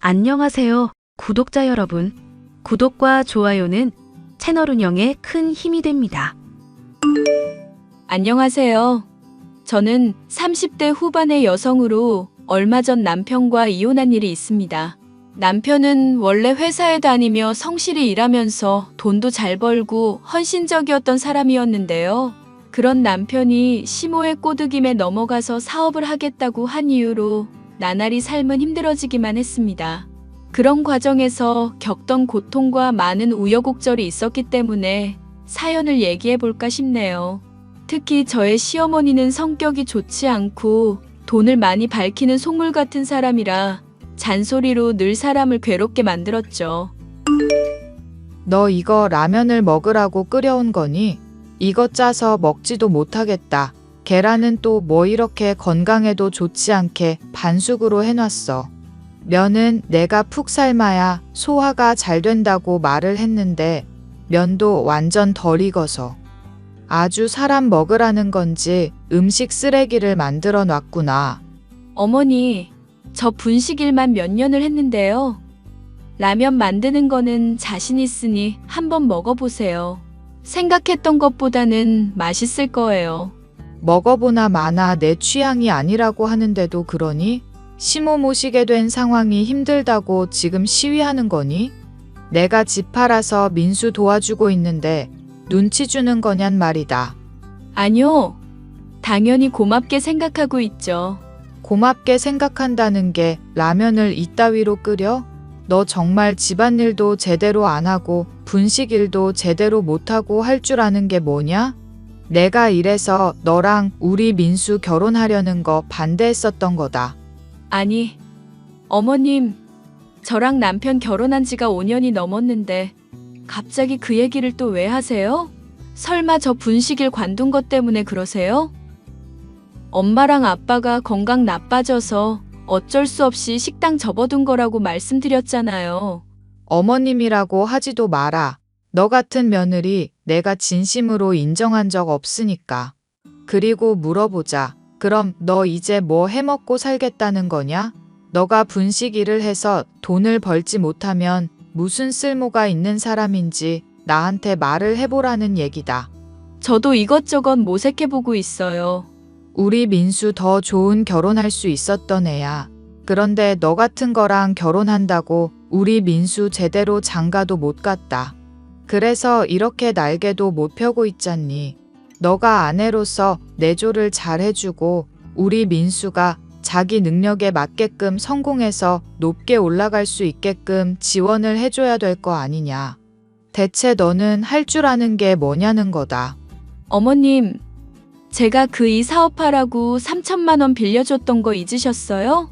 안녕하세요, 구독자 여러분. 구독과 좋아요는 채널 운영에 큰 힘이 됩니다. 안녕하세요. 저는 30대 후반의 여성으로 얼마 전 남편과 이혼한 일이 있습니다. 남편은 원래 회사에 다니며 성실히 일하면서 돈도 잘 벌고 헌신적이었던 사람이었는데요. 그런 남편이 시모의 꼬드김에 넘어가서 사업을 하겠다고 한 이유로 나날이 삶은 힘들어지기만 했습니다. 그런 과정에서 겪던 고통과 많은 우여곡절이 있었기 때문에 사연을 얘기해 볼까 싶네요. 특히 저의 시어머니는 성격이 좋지 않고 돈을 많이 밝히는 속물 같은 사람이라 잔소리로 늘 사람을 괴롭게 만들었죠. 너 이거 라면을 먹으라고 끓여온 거니? 이거 짜서 먹지도 못하겠다. 계란은 또 뭐 이렇게 건강에도 좋지 않게 반숙으로 해놨어. 면은 내가 푹 삶아야 소화가 잘 된다고 말을 했는데 면도 완전 덜 익어서. 아주 사람 먹으라는 건지 음식 쓰레기를 만들어 놨구나. 어머니, 저 분식일만 몇 년을 했는데요. 라면 만드는 거는 자신 있으니 한번 먹어보세요. 생각했던 것보다는 맛있을 거예요. 먹어보나 마나 내 취향이 아니라고 하는데도 그러니? 시모 모시게 된 상황이 힘들다고 지금 시위하는 거니? 내가 집 팔아서 민수 도와주고 있는데 눈치 주는 거냔 말이다. 아니요. 당연히 고맙게 생각하고 있죠. 고맙게 생각한다는 게 라면을 이따위로 끓여? 너 정말 집안일도 제대로 안 하고 분식일도 제대로 못하고 할 줄 아는 게 뭐냐? 내가 이래서 너랑 우리 민수 결혼하려는 거 반대했었던 거다. 아니, 어머님, 저랑 남편 결혼한 지가 5년이 넘었는데 갑자기 그 얘기를 또 왜 하세요? 설마 저 분식일 관둔 것 때문에 그러세요? 엄마랑 아빠가 건강 나빠져서 어쩔 수 없이 식당 접어둔 거라고 말씀드렸잖아요. 어머님이라고 하지도 마라. 너 같은 며느리 내가 진심으로 인정한 적 없으니까. 그리고 물어보자. 그럼 너 이제 뭐 해먹고 살겠다는 거냐? 너가 분식 일을 해서 돈을 벌지 못하면 무슨 쓸모가 있는 사람인지 나한테 말을 해보라는 얘기다. 저도 이것저것 모색해보고 있어요. 우리 민수 더 좋은 결혼할 수 있었던 애야. 그런데 너 같은 거랑 결혼한다고 우리 민수 제대로 장가도 못 갔다. 그래서 이렇게 날개도 못 펴고 있잖니. 너가 아내로서 내조를 잘 해주고 우리 민수가 자기 능력에 맞게끔 성공해서 높게 올라갈 수 있게끔 지원을 해줘야 될 거 아니냐. 대체 너는 할 줄 아는 게 뭐냐는 거다. 어머님, 제가 그 이 사업하라고 3천만 원 빌려줬던 거 잊으셨어요?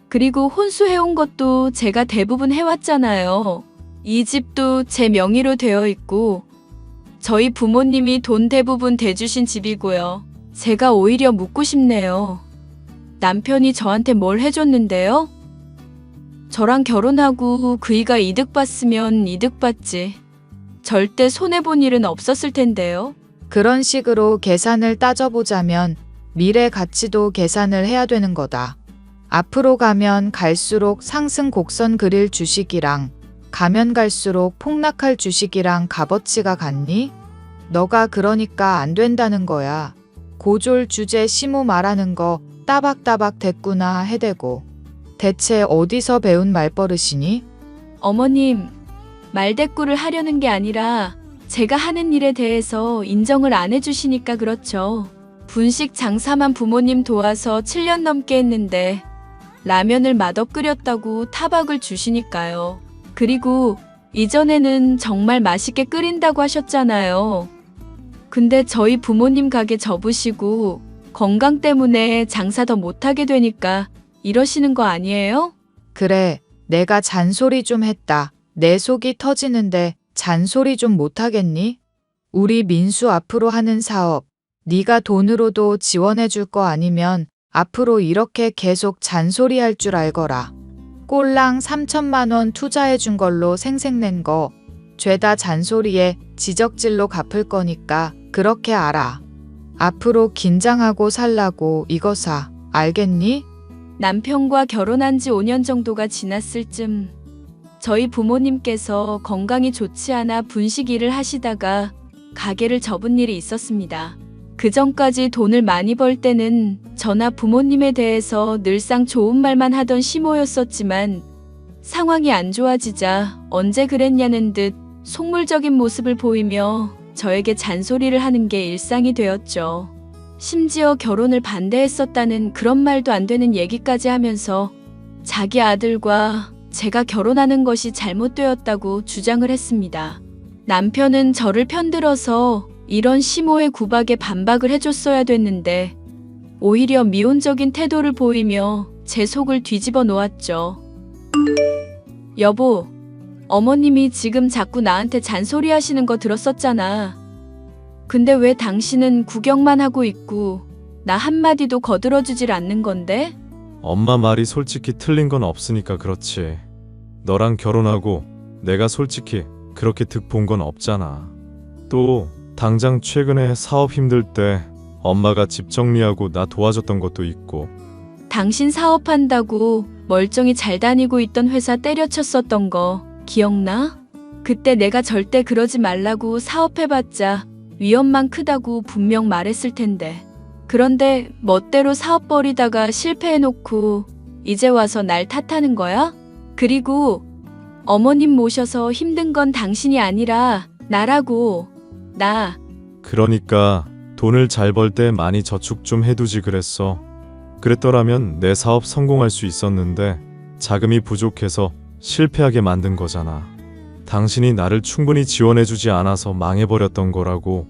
그리고 혼수해온 것도 제가 대부분 해왔잖아요. 이 집도 제 명의로 되어 있고 저희 부모님이 돈 대부분 대주신 집이고요. 제가 오히려 묻고 싶네요. 남편이 저한테 뭘 해줬는데요? 저랑 결혼하고 그이가 이득 봤으면 이득 봤지. 절대 손해본 일은 없었을 텐데요. 그런 식으로 계산을 따져보자면 미래 가치도 계산을 해야 되는 거다. 앞으로 가면 갈수록 상승 곡선 그릴 주식이랑 가면 갈수록 폭락할 주식이랑 값어치가 같니? 너가 그러니까 안 된다는 거야. 고졸 주제 시모 말하는 거 따박따박 됐구나 해대고. 대체 어디서 배운 말버릇이니? 어머님, 말대꾸를 하려는 게 아니라 제가 하는 일에 대해서 인정을 안 해주시니까 그렇죠. 분식 장사만 부모님 도와서 7년 넘게 했는데 라면을 맛없 끓였다고 타박을 주시니까요. 그리고 이전에는 정말 맛있게 끓인다고 하셨잖아요. 근데 저희 부모님 가게 접으시고 건강 때문에 장사 더 못하게 되니까 이러시는 거 아니에요? 그래, 내가 잔소리 좀 했다. 내 속이 터지는데 잔소리 좀 못하겠니? 우리 민수 앞으로 하는 사업, 네가 돈으로도 지원해 줄 거 아니면 앞으로 이렇게 계속 잔소리할 줄 알거라. 꼴랑 3천만 원 투자해 준 걸로 생색낸 거 죄다 잔소리에 지적질로 갚을 거니까 그렇게 알아. 앞으로 긴장하고 살라고 이거 사. 알겠니? 남편과 결혼한 지 5년 정도가 지났을 쯤 저희 부모님께서 건강이 좋지 않아 분식 일을 하시다가 가게를 접은 일이 있었습니다. 그 전까지 돈을 많이 벌 때는 저나 부모님에 대해서 늘상 좋은 말만 하던 시모였었지만 상황이 안 좋아지자 언제 그랬냐는 듯 속물적인 모습을 보이며 저에게 잔소리를 하는 게 일상이 되었죠. 심지어 결혼을 반대했었다는 그런 말도 안 되는 얘기까지 하면서 자기 아들과 제가 결혼하는 것이 잘못되었다고 주장을 했습니다. 남편은 저를 편들어서 이런 시모의 구박에 반박을 해줬어야 됐는데 오히려 미온적인 태도를 보이며 제 속을 뒤집어 놓았죠. 여보, 어머님이 지금 자꾸 나한테 잔소리 하시는 거 들었었잖아. 근데 왜 당신은 구경만 하고 있고 나 한마디도 거들어주질 않는 건데? 엄마 말이 솔직히 틀린 건 없으니까 그렇지. 너랑 결혼하고 내가 솔직히 그렇게 득 본 건 없잖아. 또 당장 최근에 사업 힘들 때 엄마가 집 정리하고 나 도와줬던 것도 있고. 당신 사업한다고 멀쩡히 잘 다니고 있던 회사 때려쳤었던 거 기억나? 그때 내가 절대 그러지 말라고 사업해봤자 위험만 크다고 분명 말했을 텐데. 그런데 멋대로 사업 벌이다가 실패해놓고 이제 와서 날 탓하는 거야? 그리고 어머님 모셔서 힘든 건 당신이 아니라 나라고. 나. 그러니까 돈을 잘 벌 때 많이 저축 좀 해두지 그랬어. 그랬더라면 내 사업 성공할 수 있었는데 자금이 부족해서 실패하게 만든 거잖아. 당신이 나를 충분히 지원해주지 않아서 망해버렸던 거라고.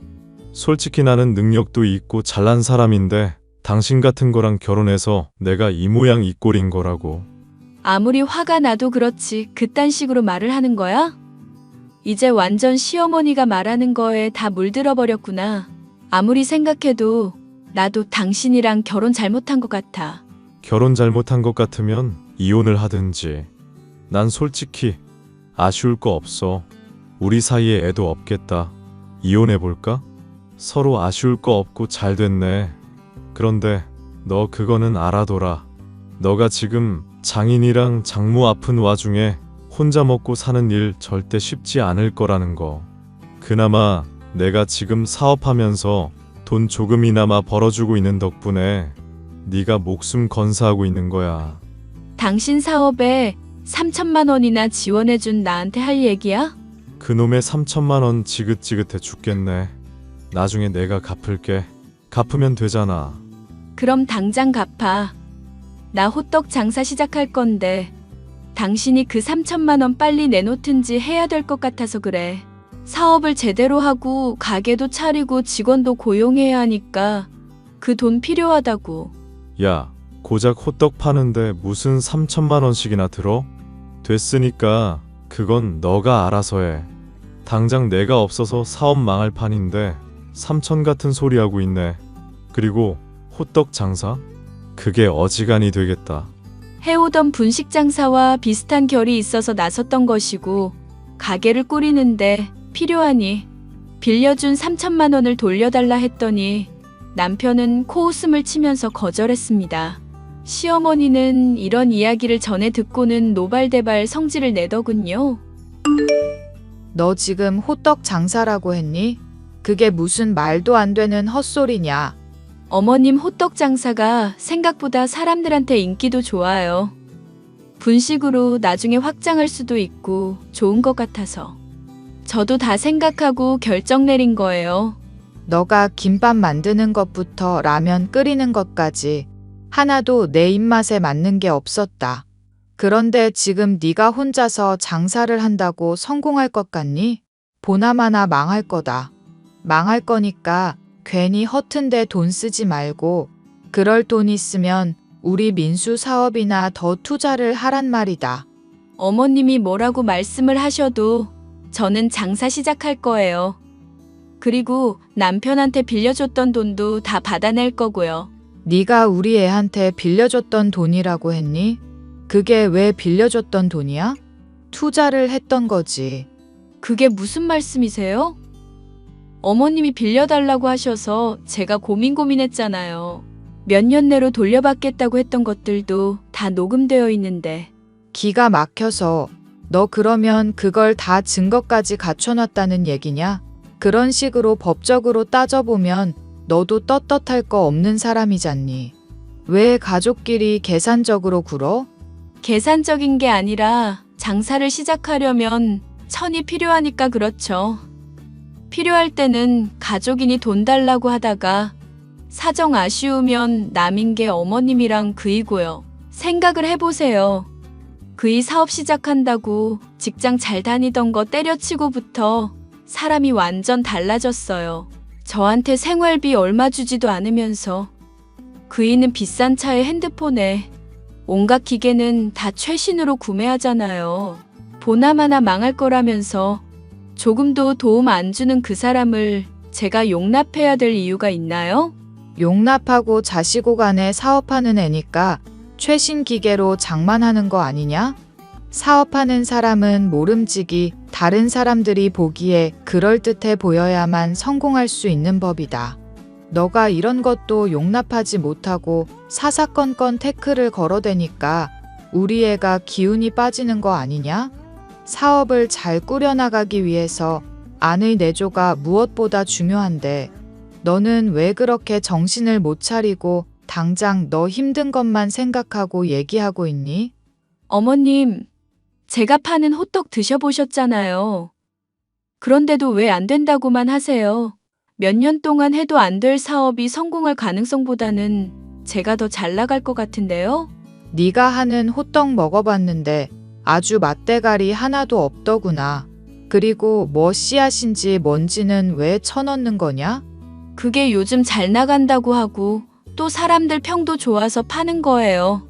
솔직히 나는 능력도 있고 잘난 사람인데 당신 같은 거랑 결혼해서 내가 이 모양 이 꼴인 거라고. 아무리 화가 나도 그렇지 그딴 식으로 말을 하는 거야? 이제 완전 시어머니가 말하는 거에 다 물들어 버렸구나. 아무리 생각해도 나도 당신이랑 결혼 잘못한 것 같아. 결혼 잘못한 것 같으면 이혼을 하든지. 난 솔직히 아쉬울 거 없어. 우리 사이에 애도 없겠다. 이혼해볼까? 서로 아쉬울 거 없고 잘 됐네. 그런데 너 그거는 알아둬라. 너가 지금 장인이랑 장모 아픈 와중에 혼자 먹고 사는 일 절대 쉽지 않을 거라는 거. 그나마 내가 지금 사업하면서 돈 조금이나마 벌어주고 있는 덕분에 네가 목숨 건사하고 있는 거야. 당신 사업에 3천만 원이나 지원해준 나한테 할 얘기야? 그놈의 3천만 원 지긋지긋해 죽겠네. 나중에 내가 갚을게. 갚으면 되잖아. 그럼 당장 갚아. 나 호떡 장사 시작할 건데 당신이 그 3천만 원 빨리 내놓든지 해야 될 것 같아서 그래. 사업을 제대로 하고 가게도 차리고 직원도 고용해야 하니까 그 돈 필요하다고. 야, 고작 호떡 파는데 무슨 3천만 원씩이나 들어? 됐으니까 그건 너가 알아서 해. 당장 내가 없어서 사업 망할 판인데 3천 같은 소리 하고 있네. 그리고 호떡 장사? 그게 어지간히 되겠다. 해오던 분식 장사와 비슷한 결이 있어서 나섰던 것이고 가게를 꾸리는데 필요하니 빌려준 3천만 원을 돌려달라 했더니 남편은 코웃음을 치면서 거절했습니다. 시어머니는 이런 이야기를 전해 듣고는 노발대발 성질을 내더군요. 너 지금 호떡 장사라고 했니? 그게 무슨 말도 안 되는 헛소리냐? 어머님 호떡 장사가 생각보다 사람들한테 인기도 좋아요. 분식으로 나중에 확장할 수도 있고 좋은 것 같아서. 저도 다 생각하고 결정 내린 거예요. 너가 김밥 만드는 것부터 라면 끓이는 것까지 하나도 내 입맛에 맞는 게 없었다. 그런데 지금 네가 혼자서 장사를 한다고 성공할 것 같니? 보나마나 망할 거다. 망할 거니까 괜히 허튼데 돈 쓰지 말고 그럴 돈 있으면 우리 민수 사업이나 더 투자를 하란 말이다. 어머님이 뭐라고 말씀을 하셔도 저는 장사 시작할 거예요. 그리고 남편한테 빌려줬던 돈도 다 받아낼 거고요. 네가 우리 애한테 빌려줬던 돈이라고 했니? 그게 왜 빌려줬던 돈이야? 투자를 했던 거지. 그게 무슨 말씀이세요? 어머님이 빌려달라고 하셔서 제가 고민했잖아요. 몇 년 내로 돌려받겠다고 했던 것들도 다 녹음되어 있는데 기가 막혀서 너 그러면 그걸 다 증거까지 갖춰놨다는 얘기냐? 그런 식으로 법적으로 따져보면 너도 떳떳할 거 없는 사람이잖니. 왜 가족끼리 계산적으로 굴어? 계산적인 게 아니라 장사를 시작하려면 천이 필요하니까 그렇죠. 필요할 때는 가족이니 돈 달라고 하다가 사정 아쉬우면 남인 게 어머님이랑 그이고요. 생각을 해보세요. 그이 사업 시작한다고 직장 잘 다니던 거 때려치고부터 사람이 완전 달라졌어요. 저한테 생활비 얼마 주지도 않으면서 그이는 비싼 차에 핸드폰에 온갖 기계는 다 최신으로 구매하잖아요. 보나마나 망할 거라면서 조금도 도움 안 주는 그 사람을 제가 용납해야 될 이유가 있나요? 용납하고 자시고 간에 사업하는 애니까 최신 기계로 장만하는 거 아니냐? 사업하는 사람은 모름지기 다른 사람들이 보기에 그럴듯해 보여야만 성공할 수 있는 법이다. 너가 이런 것도 용납하지 못하고 사사건건 태클을 걸어대니까 우리 애가 기운이 빠지는 거 아니냐? 사업을 잘 꾸려나가기 위해서 아내 내조가 무엇보다 중요한데 너는 왜 그렇게 정신을 못 차리고 당장 너 힘든 것만 생각하고 얘기하고 있니? 어머님, 제가 파는 호떡 드셔보셨잖아요. 그런데도 왜 안 된다고만 하세요? 몇 년 동안 해도 안 될 사업이 성공할 가능성보다는 제가 더 잘 나갈 것 같은데요? 네가 하는 호떡 먹어봤는데 아주 맛대가리 하나도 없더구나. 그리고 뭐 씨앗인지 뭔지는 왜 쳐넣는 거냐? 그게 요즘 잘 나간다고 하고 또 사람들 평도 좋아서 파는 거예요.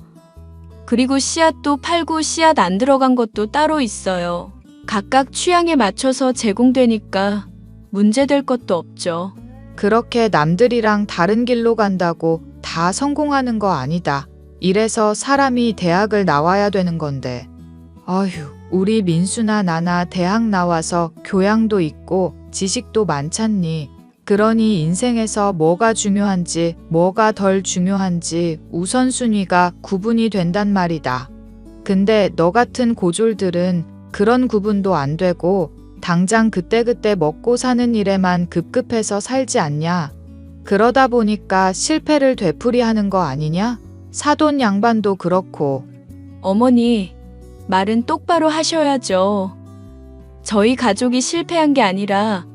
그리고 씨앗도 팔고 씨앗 안 들어간 것도 따로 있어요. 각각 취향에 맞춰서 제공되니까 문제될 것도 없죠. 그렇게 남들이랑 다른 길로 간다고 다 성공하는 거 아니다. 이래서 사람이 대학을 나와야 되는 건데. 아휴, 우리 민수나 나나 대학 나와서 교양도 있고 지식도 많잖니. 그러니 인생에서 뭐가 중요한지 뭐가 덜 중요한지 우선순위가 구분이 된단 말이다. 근데 너 같은 고졸들은 그런 구분도 안 되고 당장 그때그때 먹고 사는 일에만 급급해서 살지 않냐. 그러다 보니까 실패를 되풀이하는 거 아니냐? 사돈 양반도 그렇고. 어머니, 말은 똑바로 하셔야죠. 저희 가족이 실패한 게 아니라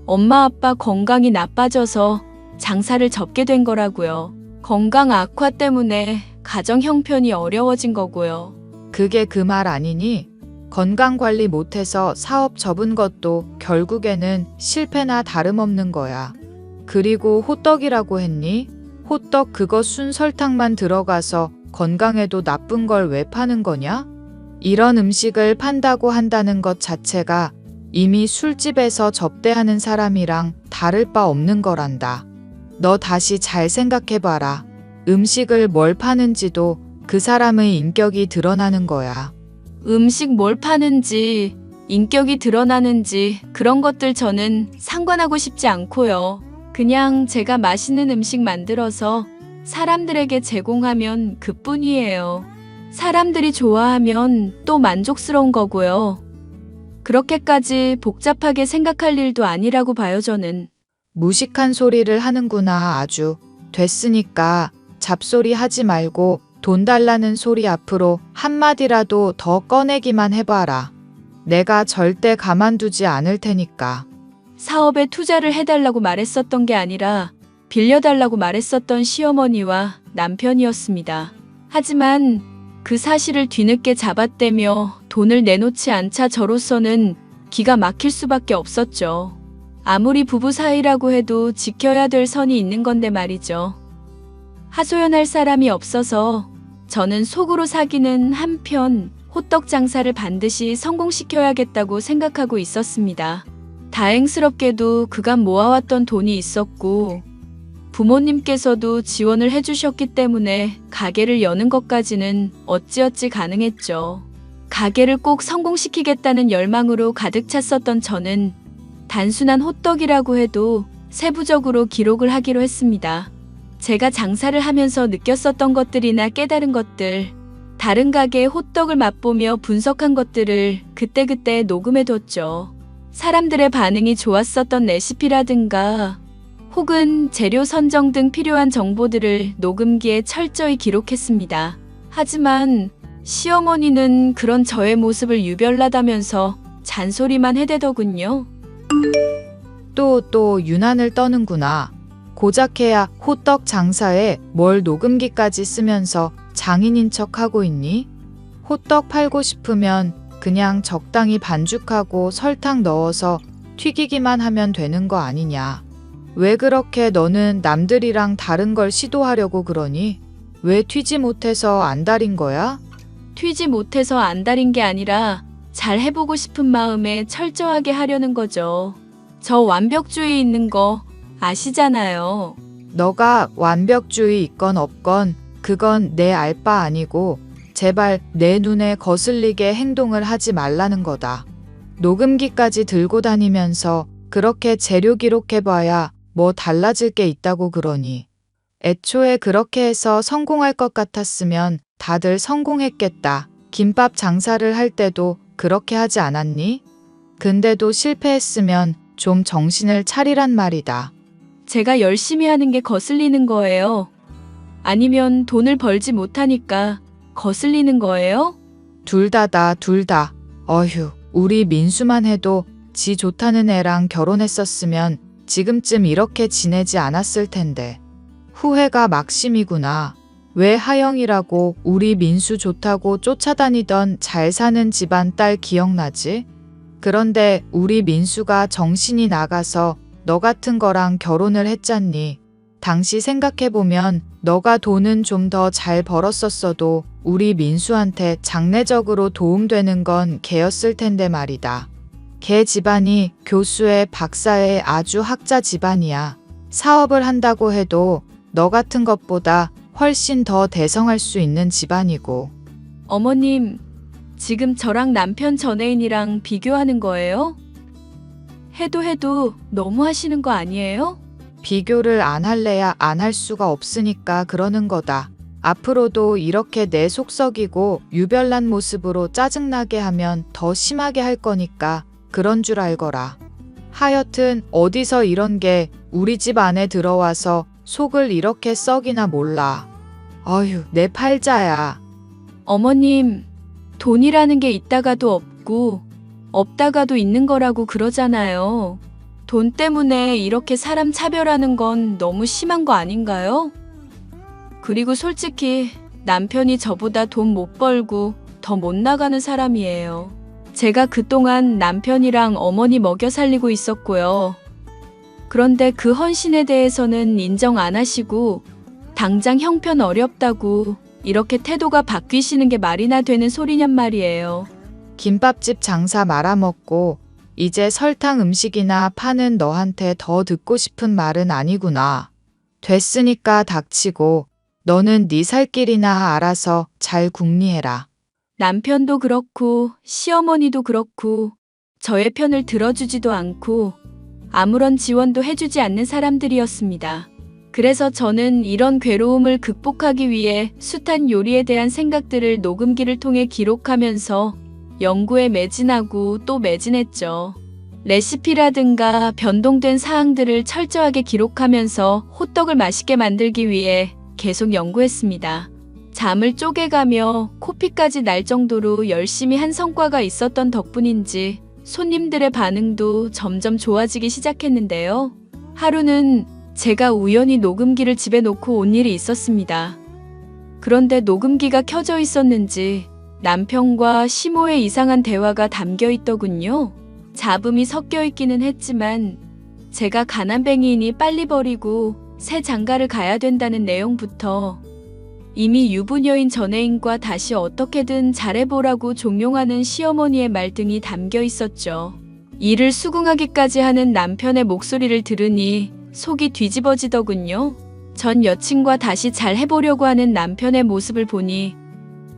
엄마 아빠 건강이 나빠져서 장사를 접게 된 거라고요. 건강 악화 때문에 가정 형편이 어려워진 거고요. 그게 그 말 아니니? 건강 관리 못해서 사업 접은 것도 결국에는 실패나 다름없는 거야. 그리고 호떡이라고 했니? 호떡 그거 순 설탕만 들어가서 건강에도 나쁜 걸 왜 파는 거냐? 이런 음식을 판다고 한다는 것 자체가 이미 술집에서 접대하는 사람이랑 다를 바 없는 거란다. 너 다시 잘 생각해봐라. 음식을 뭘 파는지도 그 사람의 인격이 드러나는 거야. 음식 뭘 파는지, 인격이 드러나는지 그런 것들 저는 상관하고 싶지 않고요. 그냥 제가 맛있는 음식 만들어서 사람들에게 제공하면 그뿐이에요. 사람들이 좋아하면 또 만족스러운 거고요. 그렇게까지 복잡하게 생각할 일도 아니라고 봐요, 저는. 무식한 소리를 하는구나 아주. 됐으니까 잡소리 하지 말고 돈 달라는 소리 앞으로 한마디라도 더 꺼내기만 해봐라. 내가 절대 가만두지 않을 테니까. 사업에 투자를 해달라고 말했었던 게 아니라 빌려달라고 말했었던 시어머니와 남편이었습니다. 하지만 그 사실을 뒤늦게 잡아떼며 돈을 내놓지 않자 저로서는 기가 막힐 수밖에 없었죠. 아무리 부부 사이라고 해도 지켜야 될 선이 있는 건데 말이죠. 하소연할 사람이 없어서 저는 속으로 사기는 한편 호떡 장사를 반드시 성공시켜야겠다고 생각하고 있었습니다. 다행스럽게도 그간 모아왔던 돈이 있었고 부모님께서도 지원을 해주셨기 때문에 가게를 여는 것까지는 어찌어찌 가능했죠. 가게를 꼭 성공시키겠다는 열망으로 가득 찼었던 저는 단순한 호떡이라고 해도 세부적으로 기록을 하기로 했습니다. 제가 장사를 하면서 느꼈었던 것들이나 깨달은 것들, 다른 가게의 호떡을 맛보며 분석한 것들을 그때그때 녹음해뒀죠. 사람들의 반응이 좋았었던 레시피라든가 혹은 재료 선정 등 필요한 정보들을 녹음기에 철저히 기록했습니다. 하지만 시어머니는 그런 저의 모습을 유별나다면서 잔소리만 해대더군요. 또 유난을 떠는구나. 고작해야 호떡 장사에 뭘 녹음기까지 쓰면서 장인인 척하고 있니? 호떡 팔고 싶으면 그냥 적당히 반죽하고 설탕 넣어서 튀기기만 하면 되는 거 아니냐. 왜 그렇게 너는 남들이랑 다른 걸 시도하려고 그러니? 왜 튀지 못해서 안달인 거야? 튀지 못해서 안달인 게 아니라 잘 해보고 싶은 마음에 철저하게 하려는 거죠. 저 완벽주의 있는 거 아시잖아요. 너가 완벽주의 있건 없건 그건 내 알 바 아니고 제발 내 눈에 거슬리게 행동을 하지 말라는 거다. 녹음기까지 들고 다니면서 그렇게 재료 기록해봐야 뭐 달라질 게 있다고 그러니. 애초에 그렇게 해서 성공할 것 같았으면 다들 성공했겠다. 김밥 장사를 할 때도 그렇게 하지 않았니? 근데도 실패했으면 좀 정신을 차리란 말이다. 제가 열심히 하는 게 거슬리는 거예요? 아니면 돈을 벌지 못하니까 거슬리는 거예요? 둘 다다, 둘 다. 어휴, 우리 민수만 해도 지 좋다는 애랑 결혼했었으면 지금쯤 이렇게 지내지 않았을 텐데. 후회가 막심이구나. 왜 하영이라고 우리 민수 좋다고 쫓아다니던 잘 사는 집안 딸 기억나지? 그런데 우리 민수가 정신이 나가서 너 같은 거랑 결혼을 했잖니. 당시 생각해보면 너가 돈은 좀 더 잘 벌었었어도 우리 민수한테 장래적으로 도움되는 건 걔였을 텐데 말이다. 걔 집안이 교수의 박사의 아주 학자 집안이야. 사업을 한다고 해도 너 같은 것보다 훨씬 더 대성할 수 있는 집안이고. 어머님, 지금 저랑 남편 전애인이랑 비교하는 거예요? 해도 너무 하시는 거 아니에요? 비교를 안 할래야 안 할 수가 없으니까 그러는 거다. 앞으로도 이렇게 내 속 썩이고 유별난 모습으로 짜증나게 하면 더 심하게 할 거니까 그런 줄 알거라. 하여튼 어디서 이런 게 우리 집 안에 들어와서 속을 이렇게 썩이나 몰라. 어휴, 내 팔자야. 어머님, 돈이라는 게 있다가도 없고 없다가도 있는 거라고 그러잖아요. 돈 때문에 이렇게 사람 차별하는 건 너무 심한 거 아닌가요? 그리고 솔직히 남편이 저보다 돈 못 벌고 더 못 나가는 사람이에요. 제가 그동안 남편이랑 어머니 먹여 살리고 있었고요. 그런데 그 헌신에 대해서는 인정 안 하시고 당장 형편 어렵다고 이렇게 태도가 바뀌시는 게 말이나 되는 소리냔 말이에요. 김밥집 장사 말아먹고 이제 설탕 음식이나 파는 너한테 더 듣고 싶은 말은 아니구나. 됐으니까 닥치고 너는 네 살 길이나 알아서 잘 궁리해라. 남편도 그렇고 시어머니도 그렇고 저의 편을 들어주지도 않고 아무런 지원도 해주지 않는 사람들이었습니다. 그래서 저는 이런 괴로움을 극복하기 위해 숱한 요리에 대한 생각들을 녹음기를 통해 기록하면서 연구에 매진하고 또 매진했죠. 레시피라든가 변동된 사항들을 철저하게 기록하면서 호떡을 맛있게 만들기 위해 계속 연구했습니다. 잠을 쪼개가며 코피까지 날 정도로 열심히 한 성과가 있었던 덕분인지 손님들의 반응도 점점 좋아지기 시작했는데요. 하루는 제가 우연히 녹음기를 집에 놓고 온 일이 있었습니다. 그런데 녹음기가 켜져 있었는지 남편과 시모의 이상한 대화가 담겨 있더군요. 잡음이 섞여 있기는 했지만 제가 가난뱅이이니 빨리 버리고 새 장가를 가야 된다는 내용부터 이미 유부녀인 전애인과 다시 어떻게든 잘해보라고 종용하는 시어머니의 말 등이 담겨 있었죠. 이를 수긍하기까지 하는 남편의 목소리를 들으니 속이 뒤집어지더군요. 전 여친과 다시 잘 해보려고 하는 남편의 모습을 보니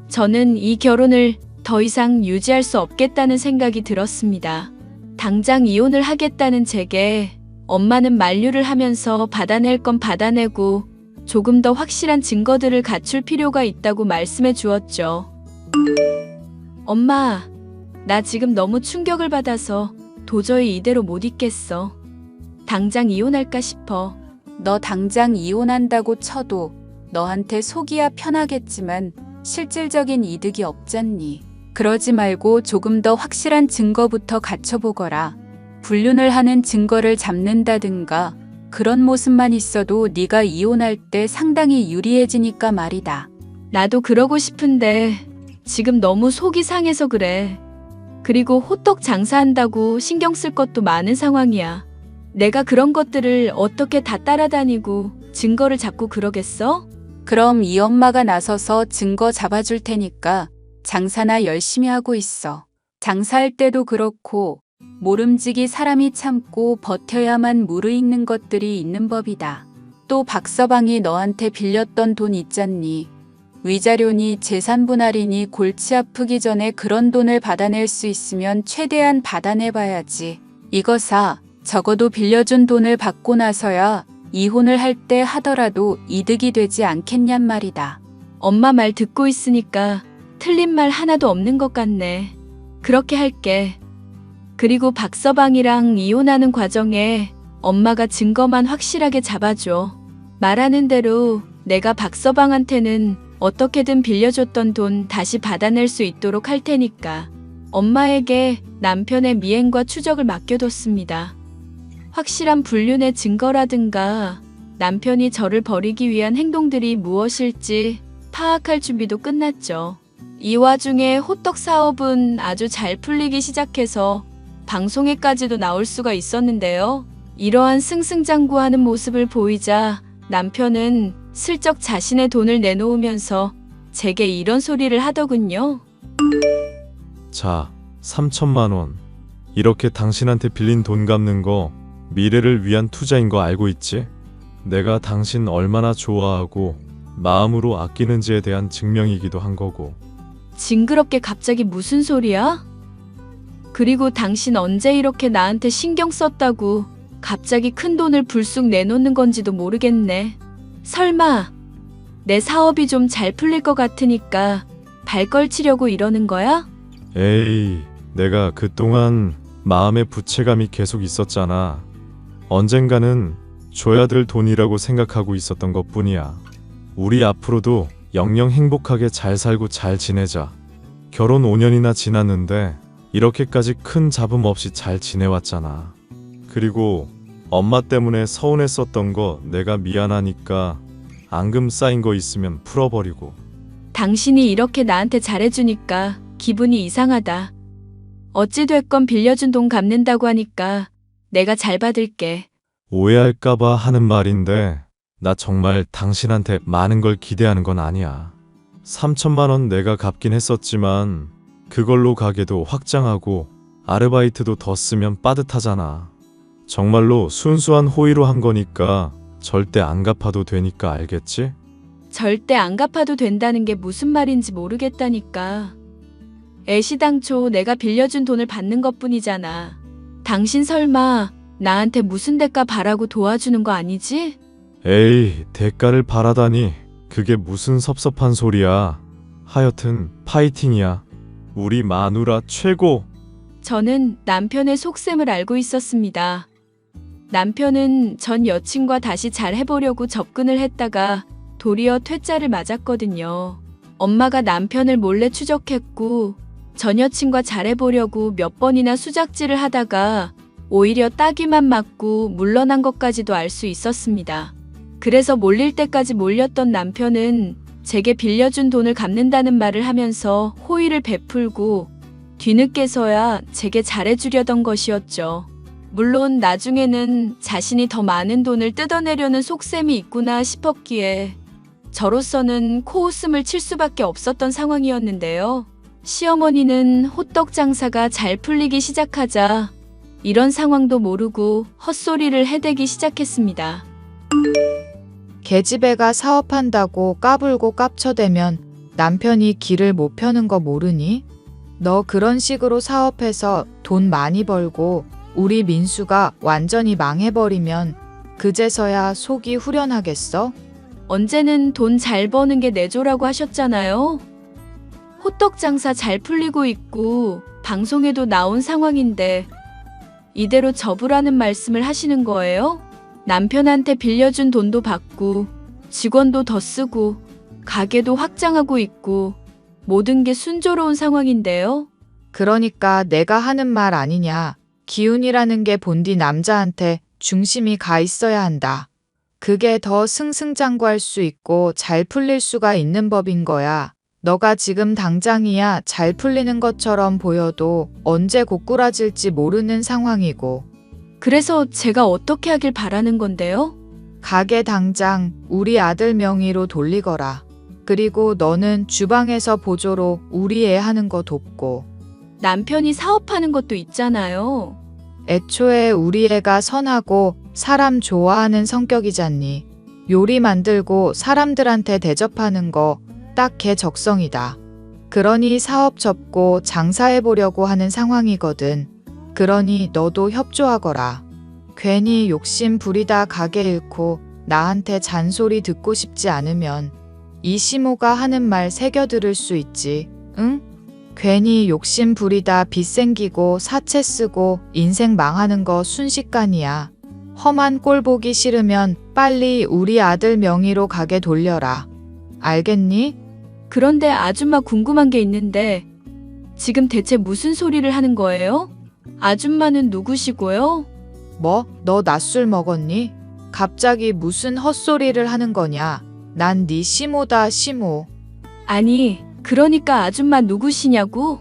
저는 이 결혼을 더 이상 유지할 수 없겠다는 생각이 들었습니다. 당장 이혼을 하겠다는 제게 엄마는 만류를 하면서 받아낼 건 받아내고 조금 더 확실한 증거들을 갖출 필요가 있다고 말씀해 주었죠. 엄마, 나 지금 너무 충격을 받아서 도저히 이대로 못 있겠어. 당장 이혼할까 싶어. 너 당장 이혼한다고 쳐도 너한테 속이야 편하겠지만 실질적인 이득이 없잖니. 그러지 말고 조금 더 확실한 증거부터 갖춰보거라. 불륜을 하는 증거를 잡는다든가 그런 모습만 있어도 네가 이혼할 때 상당히 유리해지니까 말이다. 나도 그러고 싶은데 지금 너무 속이 상해서 그래. 그리고 호떡 장사한다고 신경 쓸 것도 많은 상황이야. 내가 그런 것들을 어떻게 다 따라다니고 증거를 잡고 그러겠어? 그럼 이 엄마가 나서서 증거 잡아줄 테니까 장사나 열심히 하고 있어. 장사할 때도 그렇고 모름지기 사람이 참고 버텨야만 무르익는 것들이 있는 법이다. 또 박서방이 너한테 빌렸던 돈 있잖니. 위자료니 재산 분할이니 골치 아프기 전에 그런 돈을 받아낼 수 있으면 최대한 받아내봐야지. 이거 사. 적어도 빌려준 돈을 받고 나서야 이혼을 할 때 하더라도 이득이 되지 않겠냔 말이다. 엄마 말 듣고 있으니까 틀린 말 하나도 없는 것 같네. 그렇게 할게. 그리고 박서방이랑 이혼하는 과정에 엄마가 증거만 확실하게 잡아줘. 말하는 대로 내가 박서방한테는 어떻게든 빌려줬던 돈 다시 받아낼 수 있도록 할 테니까 엄마에게 남편의 미행과 추적을 맡겨뒀습니다. 확실한 불륜의 증거라든가 남편이 저를 버리기 위한 행동들이 무엇일지 파악할 준비도 끝났죠. 이 와중에 호떡 사업은 아주 잘 풀리기 시작해서 방송에까지도 나올 수가 있었는데요. 이러한 승승장구하는 모습을 보이자 남편은 슬쩍 자신의 돈을 내놓으면서 제게 이런 소리를 하더군요. 자, 3천만 원. 이렇게 당신한테 빌린 돈 갚는 거 미래를 위한 투자인 거 알고 있지? 내가 당신 얼마나 좋아하고 마음으로 아끼는지에 대한 증명이기도 한 거고. 징그럽게 갑자기 무슨 소리야? 그리고 당신 언제 이렇게 나한테 신경 썼다고 갑자기 큰 돈을 불쑥 내놓는 건지도 모르겠네. 설마 내 사업이 좀 잘 풀릴 것 같으니까 발 걸치려고 이러는 거야? 에이, 내가 그동안 마음에 부채감이 계속 있었잖아. 언젠가는 줘야 될 돈이라고 생각하고 있었던 것뿐이야. 우리 앞으로도 영영 행복하게 잘 살고 잘 지내자. 결혼 5년이나 지났는데 이렇게까지 큰 잡음 없이 잘 지내왔잖아. 그리고 엄마 때문에 서운했었던 거 내가 미안하니까 앙금 쌓인 거 있으면 풀어버리고. 당신이 이렇게 나한테 잘해주니까 기분이 이상하다. 어찌됐건 빌려준 돈 갚는다고 하니까 내가 잘 받을게. 오해할까봐 하는 말인데 나 정말 당신한테 많은 걸 기대하는 건 아니야. 3천만 원 내가 갚긴 했었지만 그걸로 가게도 확장하고 아르바이트도 더 쓰면 빠듯하잖아. 정말로 순수한 호의로 한 거니까 절대 안 갚아도 되니까 알겠지? 절대 안 갚아도 된다는 게 무슨 말인지 모르겠다니까. 애시당초 내가 빌려준 돈을 받는 것뿐이잖아. 당신 설마 나한테 무슨 대가 바라고 도와주는 거 아니지? 에이, 대가를 바라다니. 그게 무슨 섭섭한 소리야. 하여튼 파이팅이야. 우리 마누라 최고. 저는 남편의 속셈을 알고 있었습니다. 남편은 전 여친과 다시 잘 해보려고 접근을 했다가 도리어 퇴짜를 맞았거든요. 엄마가 남편을 몰래 추적했고 전 여친과 잘해보려고 몇 번이나 수작질을 하다가 오히려 따귀만 맞고 물러난 것까지도 알 수 있었습니다. 그래서 몰릴 때까지 몰렸던 남편은 제게 빌려준 돈을 갚는다는 말을 하면서 호의를 베풀고 뒤늦게서야 제게 잘해주려던 것이었죠. 물론 나중에는 자신이 더 많은 돈을 뜯어내려는 속셈이 있구나 싶었기에 저로서는 코웃음을 칠 수밖에 없었던 상황이었는데요. 시어머니는 호떡 장사가 잘 풀리기 시작하자 이런 상황도 모르고 헛소리를 해대기 시작했습니다. 계집애가 사업한다고 까불고 깝쳐대면 남편이 길을 못 펴는 거 모르니? 너 그런 식으로 사업해서 돈 많이 벌고 우리 민수가 완전히 망해버리면 그제서야 속이 후련하겠어? 언제는 돈 잘 버는 게 내조라고 하셨잖아요. 호떡 장사 잘 풀리고 있고 방송에도 나온 상황인데 이대로 접으라는 말씀을 하시는 거예요? 남편한테 빌려준 돈도 받고 직원도 더 쓰고 가게도 확장하고 있고 모든 게 순조로운 상황인데요. 그러니까 내가 하는 말 아니냐. 기운이라는 게 본디 남자한테 중심이 가 있어야 한다. 그게 더 승승장구할 수 있고 잘 풀릴 수가 있는 법인 거야. 너가 지금 당장이야 잘 풀리는 것처럼 보여도 언제 고꾸라질지 모르는 상황이고. 그래서 제가 어떻게 하길 바라는 건데요? 가게 당장 우리 아들 명의로 돌리거라. 그리고 너는 주방에서 보조로 우리 애 하는 거 돕고. 남편이 사업하는 것도 있잖아요. 애초에 우리 애가 선하고 사람 좋아하는 성격이잖니. 요리 만들고 사람들한테 대접하는 거 딱 걔 적성이다. 그러니 사업 접고 장사해보려고 하는 상황이거든. 그러니 너도 협조하거라. 괜히 욕심 부리다 가게 잃고 나한테 잔소리 듣고 싶지 않으면 이 시모가 하는 말 새겨 들을 수 있지. 응? 괜히 욕심 부리다 빚 생기고 사채 쓰고 인생 망하는 거 순식간이야. 험한 꼴 보기 싫으면 빨리 우리 아들 명의로 가게 돌려라. 알겠니? 그런데 아줌마 궁금한 게 있는데 지금 대체 무슨 소리를 하는 거예요? 아줌마는 누구시고요? 뭐? 너 낮술 먹었니? 갑자기 무슨 헛소리를 하는 거냐? 난 네 시모다 시모. 아니, 그러니까 아줌마 누구시냐고?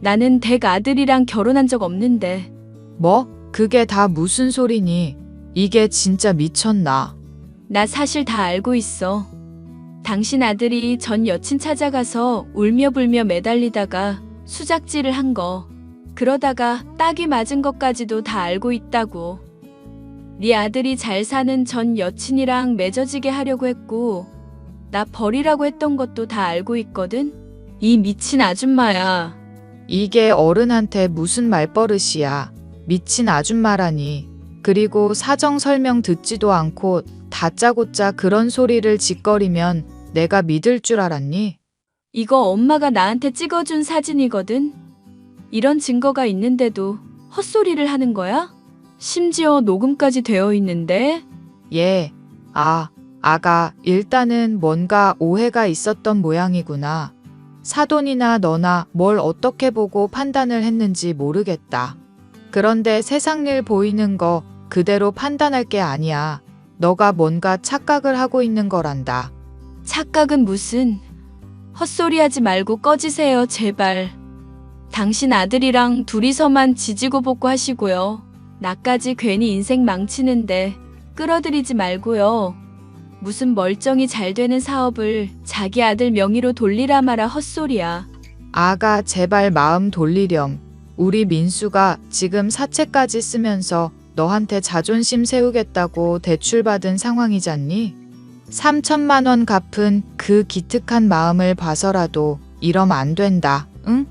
나는 댁 아들이랑 결혼한 적 없는데. 뭐? 그게 다 무슨 소리니? 이게 진짜 미쳤나? 나 사실 다 알고 있어. 당신 아들이 전 여친 찾아가서 울며 불며 매달리다가 수작질을 한 거. 그러다가 딱이 맞은 것까지도 다 알고 있다고. 네 아들이 잘 사는 전 여친이랑 맺어지게 하려고 했고 나 버리라고 했던 것도 다 알고 있거든. 이 미친 아줌마야. 이게 어른한테 무슨 말버릇이야. 미친 아줌마라니. 그리고 사정 설명 듣지도 않고 다짜고짜 그런 소리를 짓거리면 내가 믿을 줄 알았니? 이거 엄마가 나한테 찍어준 사진이거든. 이런 증거가 있는데도 헛소리를 하는 거야? 심지어 녹음까지 되어 있는데? 예. 아가, 일단은 뭔가 오해가 있었던 모양이구나. 사돈이나 너나 뭘 어떻게 보고 판단을 했는지 모르겠다. 그런데 세상 일 보이는 거 그대로 판단할 게 아니야. 너가 뭔가 착각을 하고 있는 거란다. 착각은 무슨. 헛소리 하지 말고 꺼지세요, 제발. 당신 아들이랑 둘이서만 지지고 볶고 하시고요. 나까지 괜히 인생 망치는데 끌어들이지 말고요. 무슨 멀쩡히 잘 되는 사업을 자기 아들 명의로 돌리라 마라 헛소리야. 아가 제발 마음 돌리렴. 우리 민수가 지금 사채까지 쓰면서 너한테 자존심 세우겠다고 대출받은 상황이잖니? 3천만 원 갚은 그 기특한 마음을 봐서라도 이러면 안 된다. 응?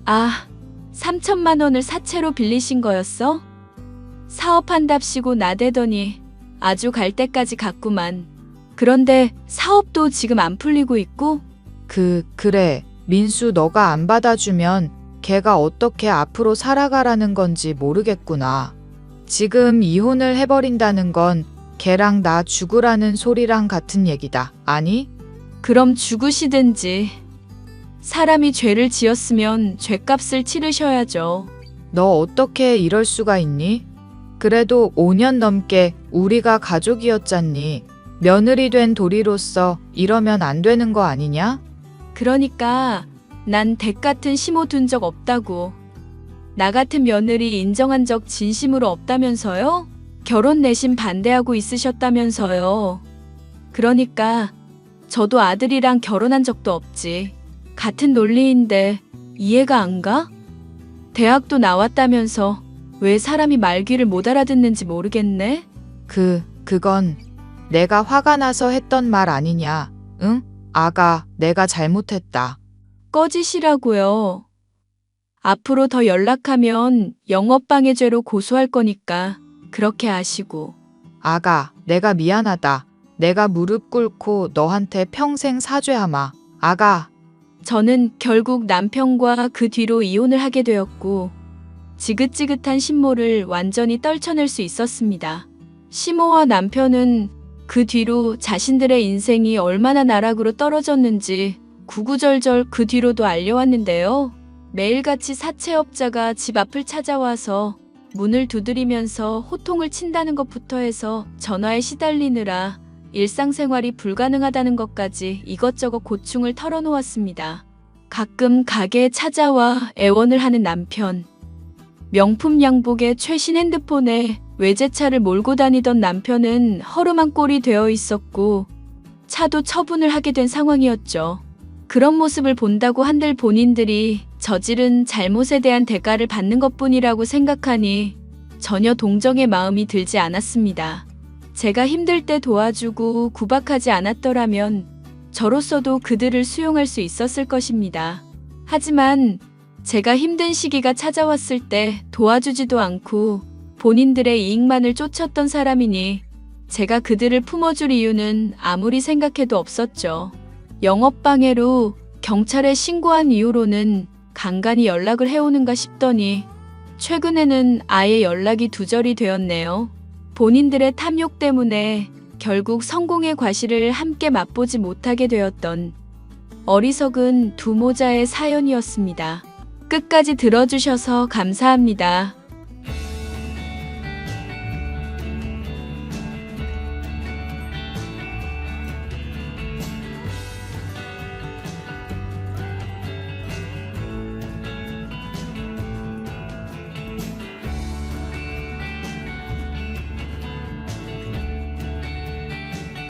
아, 3천만 원을 사채로 빌리신 거였어? 사업한답시고 나대더니 아주 갈 때까지 갔구만. 그런데 사업도 지금 안 풀리고 있고? 그래. 민수 너가 안 받아주면 걔가 어떻게 앞으로 살아가라는 건지 모르겠구나. 지금 이혼을 해버린다는 건 걔랑 나 죽으라는 소리랑 같은 얘기다. 아니? 그럼 죽으시든지. 사람이 죄를 지었으면 죄값을 치르셔야죠. 너 어떻게 이럴 수가 있니? 그래도 5년 넘게 우리가 가족이었잖니. 며느리 된 도리로서 이러면 안 되는 거 아니냐? 그러니까 난 댁 같은 시모 둔 적 없다고. 나 같은 며느리 인정한 적 진심으로 없다면서요? 결혼 내심 반대하고 있으셨다면서요. 그러니까 저도 아들이랑 결혼한 적도 없지. 같은 논리인데 이해가 안 가? 대학도 나왔다면서 왜 사람이 말귀를 못 알아듣는지 모르겠네? 그건 내가 화가 나서 했던 말 아니냐? 응? 아가, 내가 잘못했다. 꺼지시라고요. 앞으로 더 연락하면 영업방해죄로 고소할 거니까 그렇게 아시고. 아가, 내가 미안하다. 내가 무릎 꿇고 너한테 평생 사죄하마. 아가. 저는 결국 남편과 그 뒤로 이혼을 하게 되었고 지긋지긋한 신모를 완전히 떨쳐낼 수 있었습니다. 시모와 남편은 그 뒤로 자신들의 인생이 얼마나 나락으로 떨어졌는지 구구절절 그 뒤로도 알려왔는데요. 매일같이 사채업자가 집 앞을 찾아와서 문을 두드리면서 호통을 친다는 것부터 해서 전화에 시달리느라 일상생활이 불가능하다는 것까지 이것저것 고충을 털어놓았습니다. 가끔 가게에 찾아와 애원을 하는 남편. 명품 양복에 최신 핸드폰에 외제차를 몰고 다니던 남편은 허름한 꼴이 되어 있었고 차도 처분을 하게 된 상황이었죠. 그런 모습을 본다고 한들 본인들이 저지른 잘못에 대한 대가를 받는 것뿐이라고 생각하니 전혀 동정의 마음이 들지 않았습니다. 제가 힘들 때 도와주고 구박하지 않았더라면 저로서도 그들을 수용할 수 있었을 것입니다. 하지만 제가 힘든 시기가 찾아왔을 때 도와주지도 않고 본인들의 이익만을 쫓았던 사람이니 제가 그들을 품어줄 이유는 아무리 생각해도 없었죠. 영업방해로 경찰에 신고한 이후로는 간간히 연락을 해오는가 싶더니 최근에는 아예 연락이 두절이 되었네요. 본인들의 탐욕 때문에 결국 성공의 과실을 함께 맛보지 못하게 되었던 어리석은 두 모자의 사연이었습니다. 끝까지 들어주셔서 감사합니다.